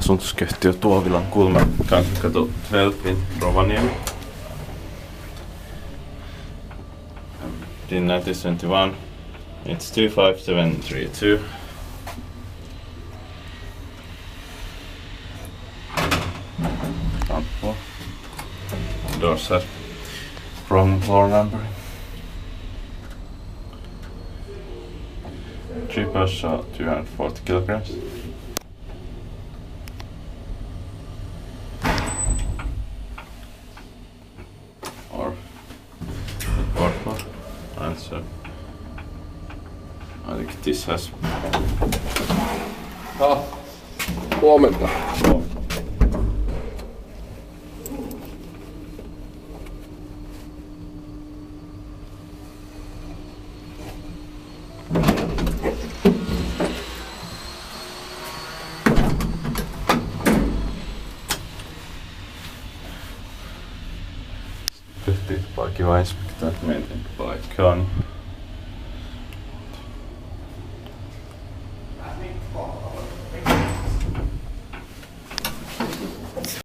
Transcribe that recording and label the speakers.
Speaker 1: asutuskehtiö Tuovilan kulma, Kansankatu 12 in Rovaniemi. In 1971, it's 25732. Doors has wrong floor numbering. 3 persons, 240 kilograms. Or floor. Answer. I think this has.
Speaker 2: Huomenta.
Speaker 1: Tehtiin kiva inspektointi, maintained by Kone.